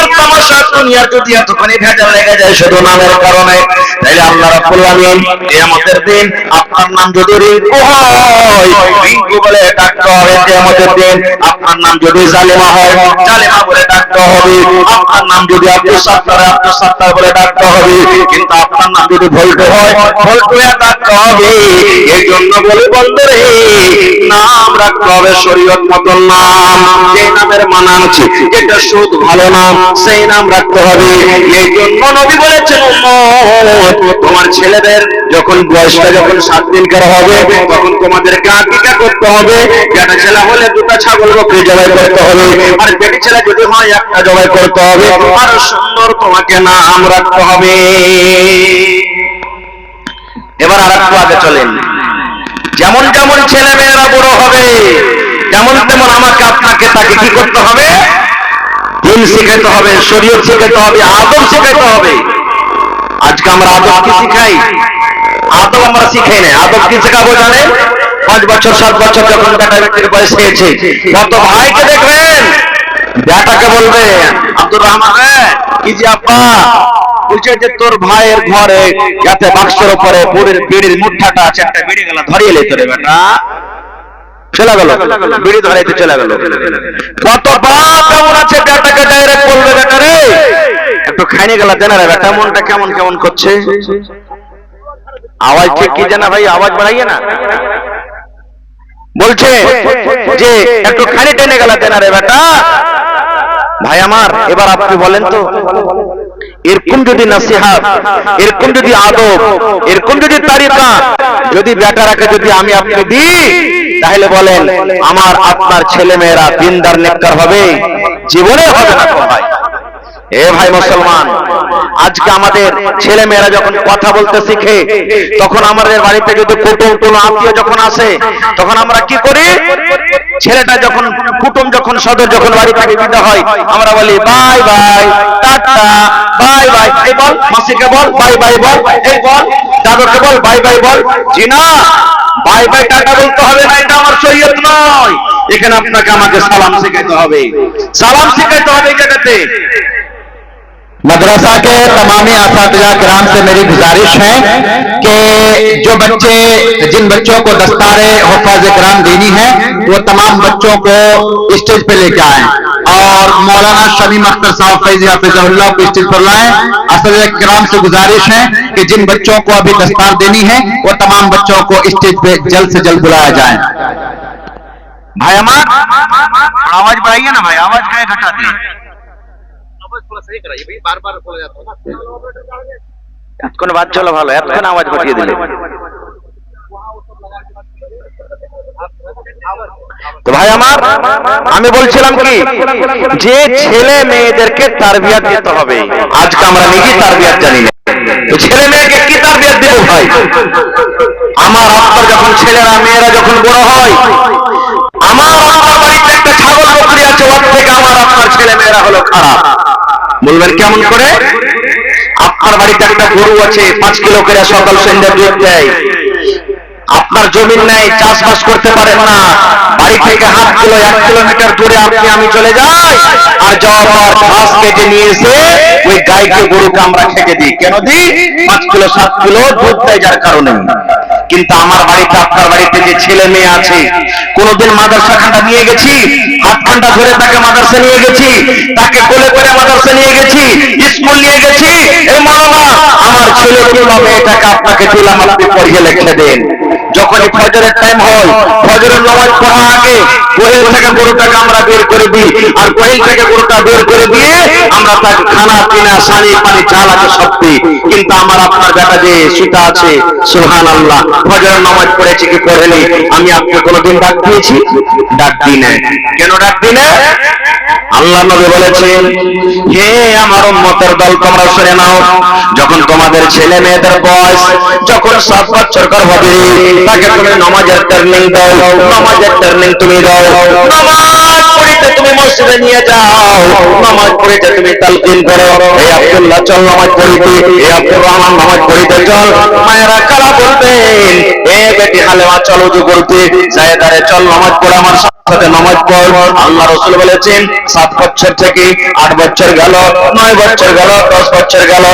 দুনিয়ার তামাশা, দুনিয়ার যদি এতখানি ভেজাল লেগে যায় শুধু নামের কারণে, তাহলে আল্লাহ রাব্বুল আলামিন কিয়ামতের দিন আপনার নাম যদি রিঙ্কু হয়, রিঙ্কু বলে ডাকতে হবে। কিয়ামতের দিন আপনার নাম যদি জালিমা হয়, জালিমা বলে ডাকতে হবে। আপনার নাম যদি আব্দুল সাত্তার, আব্দুল সাত্তার বলে ডাকতে হবে। কিন্তু আপনার নাম যদি ভল্টু হয়, ভল্টু ডাকতে হবে। এই জন্য বলে বন্ধুরে, নাম রাখতে হবে শরীয়ত মতো নাম, যে নামের মানা আছে, যেটা শুদ্ধ ভালো নাম, সেই নাম রাখতে হবে। এই জন্য নবী বলেছেন, উম্মত তোমার ছেলেদের যখন বয়সটা যখন 7 দিনকার হবে, তখন তোমাদেরকে আকিকা করতে হবে। বেটা ছেলে হলে 2টা ছাগল বকরি জবাই করতে হবে, আর বেটি ছেলে যদি হয় 1টা জবাই করতে হবে। আর সুন্দর তোমাকে নাম রাখতে হবে। এবার আরেকটু আগে চলেন। যেমন যেমন ছেলে মেয়েরা বড় হবে, তেমন তেমন আমাকে আপনাকে তাকে কি করতে হবে? দিন শিখাইতে হবে, শরীয়ত শিখাইতে হবে, আদব শিখাইতে হবে। আজকে আমরা আদব কি শিখাই? আদব আমরা শিখাই না। আদব কি শেখাবো জানেন? 5 বছর 7 বছর যখন বেটা বেটির বয়স হয়েছে, কত ভাইকে দেখবেন বেটাকে বলবে, আব্দুর রহমান কি যে আব্বা বলছে যে তোর ভাইয়ের ঘরে যাতে বাক্সের উপরে বিড়ির মুঠাটা আছে, একটা বিড়ি গেলা ধরিয়ে লে তোরে বেটা, চলে গেল বিড়ি ধরাইতে চলে গেল। কত বাপ কেমন আছে বেটাকে ডাইরেক্ট বলবে, বেটা রে একটু খাইনে গেলা দেনা রে বেটা, মনটা কেমন কেমন করছে। আওয়াজ ঠিক কি জানা ভাই, আওয়াজ বাড়াইয়ে না। বলছে যে একটু খানি টেনে গেলা দেনা রে বেটা। ভাই আমার, এবার আপনি বলেন তো, এরকম যদি নসিহত, এরকম যদি আদব, এরকম যদি তারিকা যদি বেটারাকে যদি আমি আপনি দিই, তাহলে বলেন আমার আপনার ছেলে মেয়েরা দিনদার নেককার হবে? জীবনে হবে না ভাই। এ ভাই মুসলমান, আজকে আমাদের ছেলে মেয়েরা যখন কথা বলতে শিখে, তখন আমাদের বাড়িতে যদি কুটুম কোনো আত্মীয় যখন আসে, তখন আমরা কি করি? ছেলেটা যখন কুটুম যখন সদর যখন বাড়ি থেকে বিদায় হয়, আমরা বলি bye bye, tata, bye bye. এই বল মাসিকে বল বাই বাই বল, এই বল দাদুকে বল বাই বাই বল। জি না, বাই বাই টাটা বলতে হবে না, এটা আমার শরীয়ত নয়। এখানে আপনাকে আমাকে সালাম শিখাইতে হবে, সালাম শিখাইতে হবে। এই জায়গাতে मदरसा के तमामी असातिज़ा किराम से मेरी गुजारिश है कि जो बच्चे, जिन बच्चों को दस्तारे हुफ़ाज़ किराम देनी है, वो तमाम बच्चों को स्टेज पे लेके आए और मौलाना शमीम अख्तर साहब फैज़ी हाफ़िज़हुल्लाह को स्टेज पर लाएं। असातिज़ा किराम से गुजारिश है कि जिन बच्चों को अभी दस्तार देनी है, वो तमाम बच्चों को स्टेज पे जल्द से जल्द बुलाया जाए। भाई हमार आवाज बढ़ाइए ना भाई, आवाज क्या घटा दी, थोड़ा सही कराइए भाई, बार-बार बोला जाता है ना। এতক্ষণ বাদ চলো ভালো, এতক্ষণ আওয়াজ ঘটিয়ে দিলে। তো ভাই আমার, আমি বলছিলাম কি, যে ছেলে মেয়েদেরকে তারবিয়াত দিতে হবে। আজকে আমরা নিজে তারবিয়াত জানি না, তো ছেলে মেয়েকে কি তারবিয়াত দেব ভাই? আমার আপনার যখন ছেলেরা মেয়েরা যখন বড় হয়, আমার আপনার বাড়িতে একটা ছাগল বকরি আছে, ওর থেকে আমার আপনার ছেলে মেয়েরা হলো খারাপ। বলবেন কেমন করে? আপনার বাড়িতে একটা গরু আছে, 5 কিলো করে সকাল সন্ধ্যা দুধ দেয়, আপনার জমিন নেই, চাষবাস করতে পারেন না, বাড়ি থেকে 1 কিলোমিটার দূরে আপনি আমি চলে যাই, আর যাওয়ার পর ঘাস কেটে নিয়ে এসে ওই গাইকে গরুকে আমরা খেতে দিই। কেন দিই? 5 কিলো 7 কিলো দুধ দেয় যার কারণে। কিন্তু আমার বাড়িতে, আপনার বাড়িতে যে ছেলে মেয়ে আছে, কোনদিন মাদ্রাসা খান্ডা নিয়ে গেছি, হাত খান্ডা ধরে তাকে মাদ্রাসা নিয়ে গেছি, তাকে কোলে করে মাদ্রাসা নিয়ে গেছি, স্কুল নিয়ে গেছি, এই মৌলানা আমার ছেলে কিংবা মেয়েটাকে আপনাকে দিলাম, আপনি পড়িয়ে লিখে দেন। যখনই ফজরের টাইম হয়, ফজরের নামাজ পড়ার আগে কোহেল থেকে গরুটাকে আমরা বের করে দিই, আর কোহেল থেকে গরুটা বের করে দিয়ে আমরা তাকে খানা পিনা শাড়ি পানি যা লাগে সব দিই। কিন্তু আমার আপনার বেটা যে সুতা আছে, সুবহানাল্লাহ, ফজরের নামাজ পড়েছে কি পড়েনি, আমি আপনি কোনোদিন ডাক দিয়েছি? ডাক দিই না। কেন ডাক দিই না? আল্লাহ নবী বলেছেন, হে আমার উম্মতের দল, তোমরা শুনে নাও, যখন তোমাদের ছেলে মেয়েদের বয়স যখন 7 বছর হবে, তাকে তুমি নামাজের ট্রেনিং দাও, নামাজের ট্রেনিং তুমি দাও, নামাজ পড়িতে তুমি মসজিদে নিয়ে যাও, নামাজ পড়িতে তুমি তালকিন করো, এই আব্দুল্লাহ চল নামাজ পড়িতে, এই আব্দুর রহমান নামাজ পড়িতে চল। মায়েরা কারা বলবেন এ বেটি হালেমা চল ওযু করতে, জায়দারে চল নামাজ পড় আমার সাথে নামাজ পড়। আল্লাহ রাসূল বলেছেন 7 বছর থেকে 8 বছর গেল, 9 বছর গেল, 10 বছর গেল,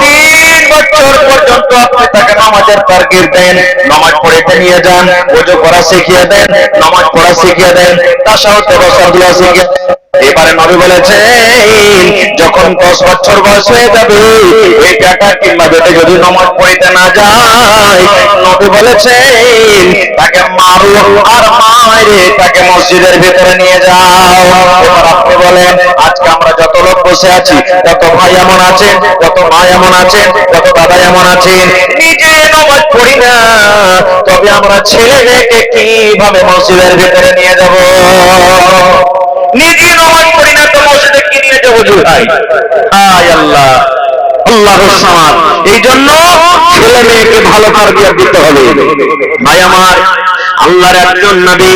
3 বছর পর্যন্ত আপনি তাকে নামাজের তারগিব দেন, নামাজ পড়তে নিয়ে যান, ওযু করা শিখিয়ে দেন, নামাজ পড়া শিখিয়ে দেন, তাশাহুদ তাওয়াসসুল শিখিয়ে দেন। এবারে নবী বলেছেন যখন 10 বছর বয়স হয়ে যাবে এই বেটা কিংবা বেটা যদি নামাজ পড়তে না যায়, নবী বলেছেন তাকে মারো আর মারে তাকে মসজিদের ভিতরে নিয়ে যাও। এবার আপনি বলেন আজকে আমরা যত লোক বসে আছি, যত ভাই এমন আছেন, যত মা এমন আছেন, যত দাদা এমন আছেন, নিজে নামাজ পড়ি না, তবে আমরা ছেলে মেয়েকে কিভাবে মসজিদের ভিতরে নিয়ে যাব? নিজে নামাজ পড়ি না তো মসজিদে কি নিয়ে যাবো? ভাই হায় আল্লাহ, আল্লাহর সামাদ। এই জন্য ছেলে মেয়েকে ভালো তারবিয়ত দিতে হবে। ভাই আমার, আল্লাহর একজন নবী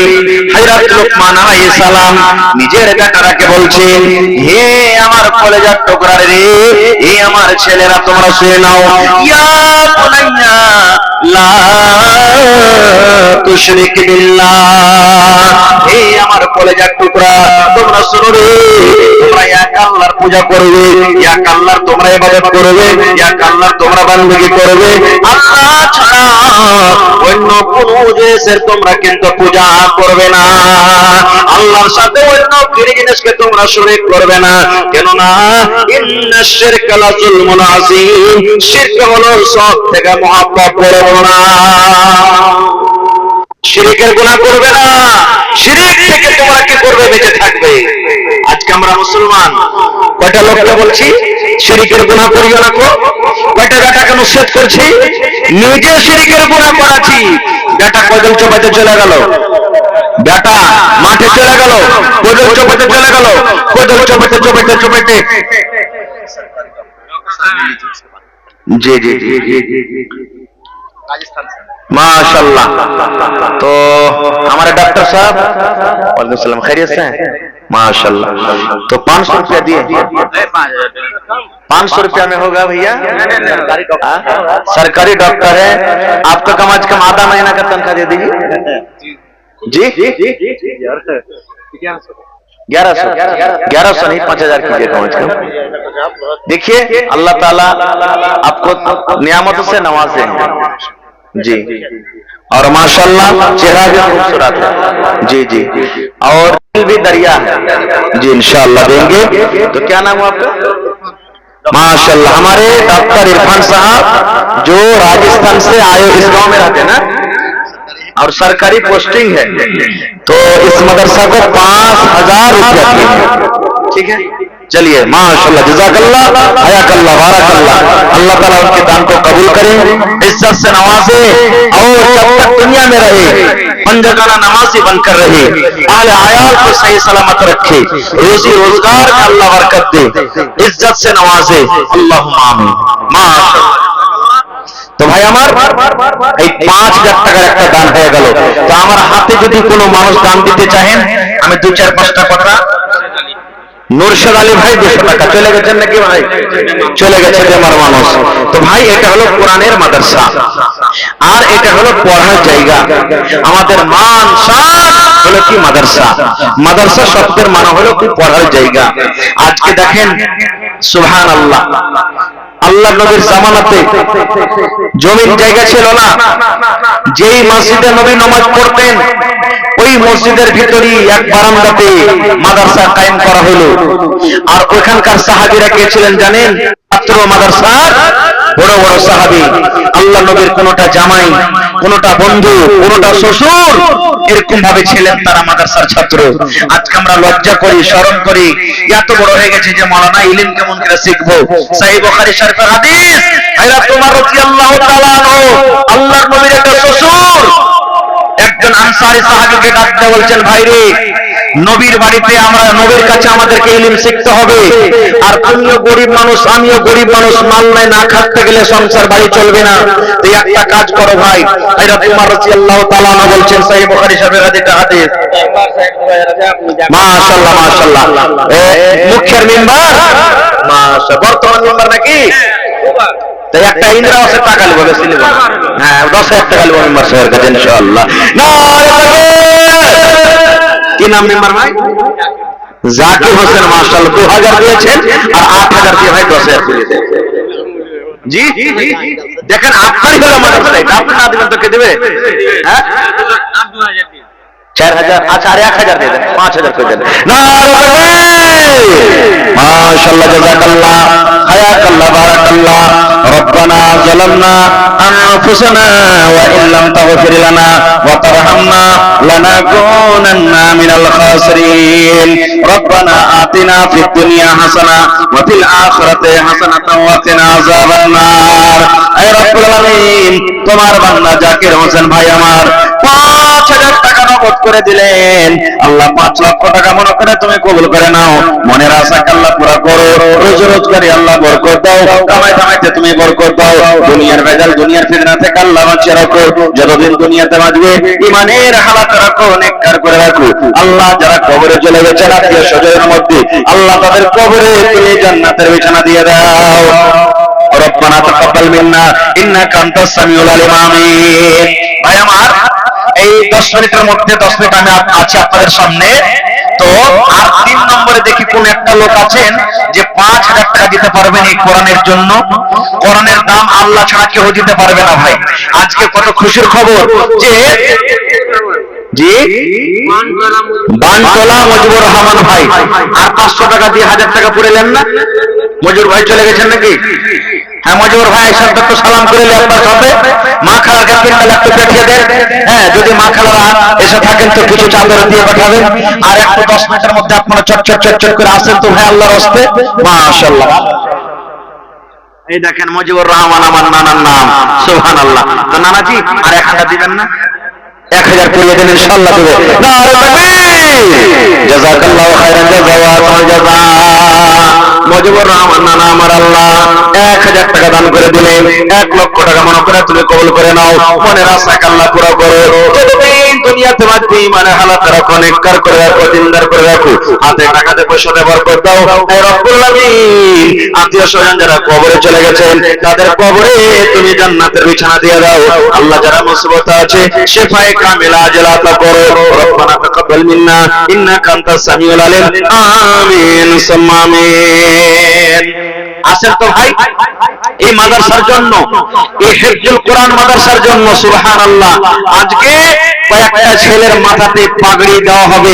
হযরত লুকমান আলাইহিস সালাম নিজের বেটারাকে বলছেন, হে আমার কলেজার টুকরা রে, হে আমার ছেলেরা তোমরা শুনে নাও, ইয়া বুনাইয়া লা তুশরিক বিল্লাহ, হে আমার কলেজার টুকরা তোমরা শুনো রে, তোমরা এক আল্লাহর পূজা করবে, এক আল্লাহর তোমরা ইবাদত করবে, এক আল্লাহর তোমরা বান্দাগি করবে, আল্লাহ ছাড়া অন্য কোনো জিনিসের তোমরা কিন্তু পূজা করবে না, আল্লাহর সাথে অন্য কোনো জিনিসকে তোমরা শরীক করবে না। কেননা ইন্নাশ শিরকা লাযুলমুন আযীম, শিরক হলো সবথেকে মহাপাপ বড় গুনাহ। শিরকের গুনাহ করবে না, শিরক থেকে তোমরা কি করবে? বেঁচে থাকবে। আজকে আমরা মুসলমান কয়টা লোককে বলছি শিরকের গুনাহ করিও না কো, কয়টা বেটাকে নসিহত করছি, নিজে শিরকের গুনাহ করাছি, বেটা কয়দল চোপাতে চলে গেল, বেটা মাঠে চলে গেল, কয়দল চোপাতে চলে গেল, কয়দল চোপাতে চোপাতে চোপাতে জি জি জি माशाल्लाह। तो हमारे डॉक्टर साहब वालेकुम सलाम, खैरियत से हैं? माशाल्लाह। तो 500 रुपया दिए, 500 रुपया में होगा भैया? सरकारी डॉक्टर है, आपका कम आज कम आधा महीना का तनख्वाह दे दीजिए जी। 1100 नहीं 5000 कीजिए कम से कम। देखिए अल्लाह ताला आपको नियामतों से नवाजे हैं जी, और माशाल्लाह चेहरा भी खूबसूरत है जी जी, और दिल भी दरिया है जी, इंशाअल्लाह देंगे। तो क्या नाम है आपका? माशाल्लाह। हमारे डॉक्टर इरफान साहब जो राजस्थान से आए, इस गांव में रहते ना, और सरकारी पोस्टिंग है, तो इस मदरसा को 5000 रुपया दिए, ठीक है। चलिए माशाल्लाह, जज़ाकल्लाह, हयाकल्लाह, बारकल्लाह, अल्लाह ताला उनके दान को कबूल करे, इज्जत से नवाजे, और जब तक दुनिया में रहे पंजगाना नमाजी बनकर रहे, अहले आयाल को सही सलामत रखे, रोजी रोजगार का अल्लाह बरकत दे, इज्जत से नवाजे, अल्लाहुम्मा आमीन। माशाल्लाह। তো ভাই আমার এই 5000 টাকার একটা দান হয়ে গেল। তো আমার হাতে যদি কোনো মানুষ দান দিতে চাহেন, আমি 2-4-5টা কথা। নুরশাদ আলী ভাই 200 টাকা চলে গেছেন নাকি ভাই? চলে গেছে আমার মানুষ। তো ভাই এটা হলো কোরআনের মাদ্রাসা, আর এটা হলো পড়ার জায়গা। আমাদের মান শান হলো কি মাদ্রাসা, মাদ্রাসা শব্দের মানে হলো কি পড়ার জায়গা। আজকে দেখেন সুবহানাল্লাহ, আল্লাহ নবীর জামানাতে জমিন জায়গা ছিল না, যেই মসজিদে নবী নামাজ পড়তেন ওই মসজিদের ভিতরেই এক বারান্দাতে মাদ্রাসা কায়েম করা হলো। আর ওখানকার সাহাবীরা কে ছিলেন জানেন? ছাত্র মাদ্রাসার বড় বড় সাহাবী। আল্লাহ নবীর কোনটা জামাই, কোনটা বন্ধু, কোনটা শ্বশুর, এরকম ভাবে ছিলেন তারা মাদ্রাসার ছাত্র। আজকে আমরা লজ্জা করি, শরম করি, এত বড় হয়ে গেছে যে মাওলানা ইলম কেমন করে শিখবো। সহিহ বুখারী শরীফের হাদিস, হযরত ওমর রাদিয়াল্লাহু তাআলা আনহু আল্লাহর নবীর একটা শ্বশুর একজন আনসারী সাহাবীকে ডাকতে বলছেন, ভাই রে, নবীর বাড়িতে আমরা, নবীর কাছে আমাদেরকে ইলম শিখতে হবে, আর তুমিও গরিব মানুষ, আমিও গরিব মানুষ, মাল নাই, না খাটতে গেলে সংসার বাড়ি চলবে না। তো একটা কাজ করো ভাই। হযরত ওমর রাদিয়াল্লাহু তাআলা আনহু বলছেন, সহিহ বুখারী শরীফের হাদিস, মাশাআল্লাহ মাশাআল্লাহ, মুখের মিম্বার, মাশাআল্লাহ, বর্তমান মিম্বার নাকি তাই একটা ইন্দ্রাবাসের টাকা নেবো, বেশি নেবো না। হ্যাঁ 10,000 টাকা নেবো মেম্বার সাহেবের কাছে ইনশাআল্লাহ। কি নাম মেম্বার ভাই? জাকির হোসেন, মাশাআল্লাহ 2000 দিয়েছেন আর 8000 দিয়ে ভাই 10,000 দিয়ে দেন। জি দেখেন আপনারই হলো মাদ্রাসা, আপনি না দিবেন তো কে দেবে? হ্যাঁ 4000, আচ্ছা আর 1000 দিয়ে দেন, 5000 করে দেন। মাশাআল্লাহ, জাযাকাল্লাহ, হায়াকাল্লাহ, বারাকাল্লাহ। রব্বানা যালামনা আনফুসানা ওয়া ইন লাম তাগফির লানা ওয়া তারহামনা লানাকুনান্না মিনাল খাসিরিন। রব্বানা আতিনা ফিদ দুনিয়া হাসানা ওয়া ফিল আখিরাতি হাসানাতাও ওয়া কিনা আযাবান নার। হে রব্বুল আলামিন, তোমার বান্দা জাকির হোসেন ভাই আমার 5000 টাকা নগদ করে দিলেন। আল্লাহ 5 লক্ষ টাকা মনে করে তুমি কবুল করে নাও। মনের আশা আল্লাহ পুরা করো। রোজ রোজগারি আল্লাহ বরকত দাও, কামাই কামাইতে তুমি বরকত দাও। দুনিয়ার ভেজাল, দুনিয়ার ফিতনা থেকে আল্লাহ বাঁচিয়ে রাখো। যতদিন দুনিয়াতে বাঁচবে ইমানের হালাত রাখো, নেককার করে রাখো। আল্লাহ যারা কবরে চলে গেছে আত্মীয় স্বজনের মধ্যে, আল্লাহ তাদের কবরে তুমি জান্নাতের বিছানা দিয়ে দাও। রব্বানা তাকাব্বাল মিন্না ইন্নাকা আনতাস সামিউল আলিম। আমিন। ভাই আমার, এই 10 মিনিটের মধ্যে 10 মিনিট আমি আছি আপনাদের সামনে। তো আর 3 নম্বরে দেখি কোন একটা লোক আছেন যে 5000 টাকা দিতে পারবেন এই কোরআনের জন্য। কোরআনের দাম আল্লাহ ছাড়া কেউ দিতে পারবে না ভাই। আজকে কত খুশির খবর যে জি বানতলা মজিবুর রহমান ভাই আর 500 টাকা দিয়ে 1000 টাকা পুরেলেন না? মজুর ভাই চলে গেছেন নাকি? হ্যাঁ মজুর ভাই সব তো সালাম করে আপনার সাথে মা খালাকে 3 বেলা একটু পাঠিয়ে দেন। হ্যাঁ যদি মা খালারা এসে থাকেন তো কিছু চাদর দিয়ে পাঠাবেন। আর একটু 10 মিনিটের মধ্যে আপনারা চট চট চট চট করে আসেন তো ভাই আল্লাহর রাস্তে। মাশাআল্লাহ, এই দেখেন মজিবুর রহমান আমার নানার নাম। সুবহানাল্লাহ। তো নানাজি আর 1000 দিবেন না? 1000 করিয়ে দেন ইনশাআল্লাহ দেবে। নারে তাকবীর, জাযাকাল্লাহু খাইরান জাযা। মজিবুর রহমান নানা আমার আল্লাহ 1000 টাকা দান করে দিলেন। 1 লক্ষ টাকা মনে করে তুমি কবুল করে নাও। মনের আশা আল্লাহ পুরো করো। যতদিন দুনিয়াতে বাঁচবে ইমানের হালাত রাখো, নেককার করে রাখো, দিনদার করে রাখো। হাতে টাকাতে পয়সাতে বরকত দাও। হে রব্বুল আলামিন, আত্মীয় স্বজন যারা কবরে চলে গেছেন তাদের কবরে তুমি জান্নাতের বিছানা দিয়ে দাও। আল্লাহ যারা মুসিবতে আছে শিফায়ে কামিলা আজলা আতা করো। রব্বানা তাকাব্বাল মিন্না ইন্নাকা আনতাস সামিউল আলিম। আমিন সুম্মা আমিন। আসেন তো ভাই এই মাদ্রাসার জন্য, এই হিফজুল কোরআন মাদ্রাসার জন্য সুবহানাল্লাহ আজকে কয়েকটা ছেলের মাথাতে পাগড়ি দেওয়া হবে,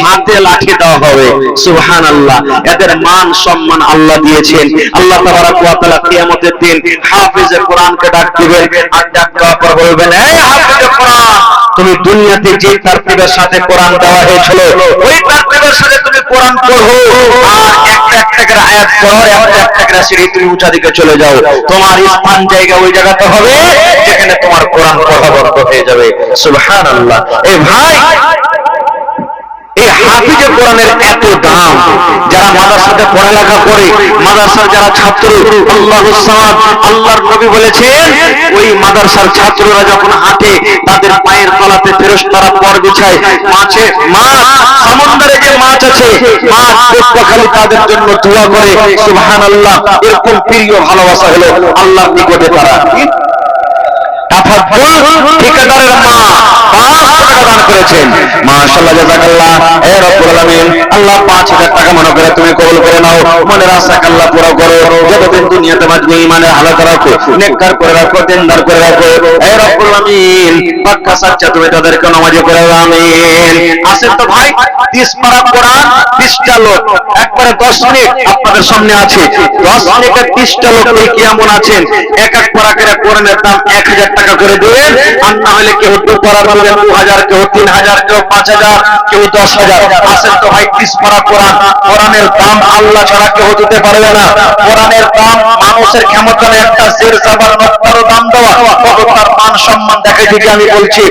হাতে লাঠি দেওয়া হবে। সুবহানাল্লাহ, এদের মান সম্মান আল্লাহ দিয়েছেন। আল্লাহ তাবারক ওয়া তাআলা কিয়ামতের দিন হাফেজে কোরআনকে ডাক দিবেন। আর ডাক দেওয়ার পর বলবেন, এই হাফেজে কোরআন, তুমি দুনিয়াতে যে তারতিবের সাথে কোরআন দেওয়া হয়েছিল ওই তারতিবের সাথে তুমি কোরআন পড়ো। আর একটা করে আয়াত পড়ো, একটা করে সিঁড়ি তুমি উঁচা দিকে চলে যাও। তোমার স্থান জায়গা ওই জায়গাতে হবে যেখানে তোমার কোরআন পড়া বন্ধ হয়ে যাবে। সুবহানাল্লাহ। এই ভাই, এই হাফিজে কোরআনের এত দাম। যারা মাদ্রাসাতে পড়ালেখা করে, মাদ্রাসার যারা ছাত্র, আল্লাহুস সামাদ, আল্লাহর নবী বলেছেন ওই মাদ্রাসার ছাত্ররা যখন হাঁটে তাদের পায়ের তলাতে ফেরেশতারা পর বিছায়। মাছ সমুদ্রে যে মাছ আছে, মাছ খালি তাদের জন্য দোয়া করে। সুবহানাল্লাহ, এরকম প্রিয় ভালোবাসা হলো আল্লাহর নিকটে তারা। ঠিকাদারের মা 500 টাকা দান করেছেন। মাশাআল্লাহ, জাযাকাল্লাহ। হে রব্বুল আলামিন, আল্লাহ 5000 টাকা মনে করে তুমি কবুল করে নাও। মনের আশা আল্লাহ পুরো করো। যতদিন দুনিয়াতে বাঁচবে ইমানের হালাত রাখো, নেককার করে রাখো, দিনদার করে রাখো। হে রব্বুল আলামিন, পাক্কা সাচ্চা তুমি তাদেরকে নামাজি করে দাও। আমিন। আসেন তো ভাই, 30 পারা কোরআন 30টা লোক, একবারে 10 মিনিট আপনাদের সামনে আছে। 10 মিনিটে 30টা লোক কেমন আছেন? এক এক পারা করে কোরআনের দাম 1000 টাকা করে দিবেন। আর না হলে কেউ 2 পারা দিবেন 2000, কেউ 3000, কেউ 5000, কেউ 10000। আসেন তো ভাই, 30 পারা কোরআন, কোরআনের দাম আল্লাহ ছাড়া কেউ দিতে পারবে না। কোরআনের দাম মানুষের ক্ষমতা নেই একটা জের জাবার নক্তারও দাম দেওয়া। কত তার মান সম্মান দেখে যদি আমি বলছি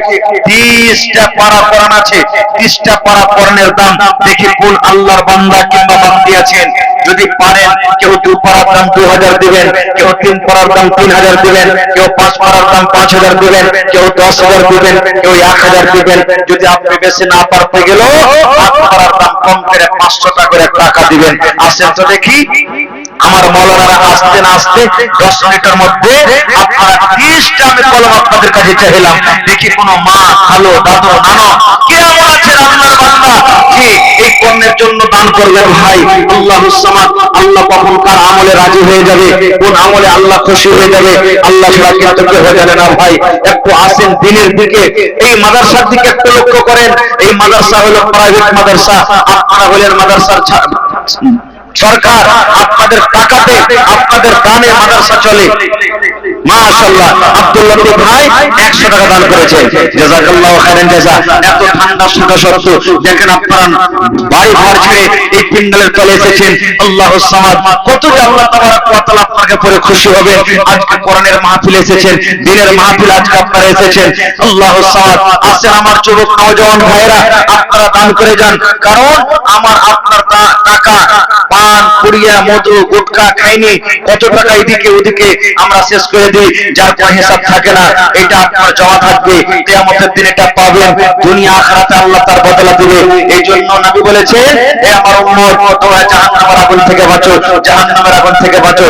30টা পারা কোরআন আছে, 30টা পারা কোরআনের দাম দেখি কোন আল্লাহর বান্দা কিংবা বান্দি আছেন। যদি পারেন কেউ 2 পারার দাম 2000 দিবেন, কেউ 3 পারার দাম 3000 দিবেন, কেউ 5 পারার দাম 5000 দিবেন, কেউ 10000 দিবেন, কেউ 1000 দিবেন। যদি আপনি বেশি না পারতে গেলেও 8 পারার দাম কম করে 500 টাকা করে টাকা দিবেন। আসেন তো দেখি আমার মৌলানারা আসতে না আসতে 10 মিনিটের মধ্যে আপনারা 30টা আমি কলম আপনাদের কাছে চাইলাম। দেখি কোন মা, খালো, দাদু, নানা কে এমন আছেন আল্লাহর বান্দা যে এই কর্মের জন্য দান করবেন? ভাই আল্লাহুস সামাদ, আল্লাহ কখন কার আমলে রাজি হয়ে যাবে, কোন আমলে আল্লাহ খুশি হয়ে যাবে, আল্লাহ ছাড়া কিন্তু কেউ হয়ে যাবে না। ভাই একটু আসেন দিনের দিকে, এই মাদ্রাসার দিকে একটু লক্ষ্য করেন। এই মাদ্রাসা হলো প্রাইভেট মাদ্রাসা, আপনারা হলেন মাদ্রাসার সরকার। আপনাদের টাকাতে, আপনাদের দানে মাদ্রাসা চলে। মাশাআল্লাহ, আব্দুল লতিফ ভাই 100 টাকা দান করেছেন, জাযাকাল্লাহু খাইরান জাযা। এত ঠান্ডা থাকা সত্ত্বেও দেখেন আপনারা বাড়ি ঘর ছেড়ে এই প্যান্ডেলের তলে এসেছেন। আল্লাহুস সামাদ, কত যে আল্লাহ তাবারাক ওয়া তাআলা আপনাকে পরে খুশি হবেন। আজকে কোরআনের মাহফিলে এসেছেন, দ্বীনের মাহফিলে আজকে আপনারা এসেছেন। আল্লাহুস সামাদ, আসেন আমার যুবক নওজওয়ান ভাইরা, আপনারা দান করে যান। কারণ আমার আপনার টাকা পান, পুড়িয়া, মধু, গুটখা খাইনি, কত টাকা এদিকে ওদিকে আমরা শেষ করে দিই, যার কোনো হিসাব থাকে না। এটা আপনার জমা থাকবে, কিয়ামতের দিন এটা পাবেন। দুনিয়া আখিরাতে আল্লাহ তার বদলা দিবে। এই জন্য নবী বলেছেন, হে আমার উম্মত, তোমরা জাহান্নামের আগুন থেকে বাঁচো, জাহান্নামের আগুন থেকে বাঁচো।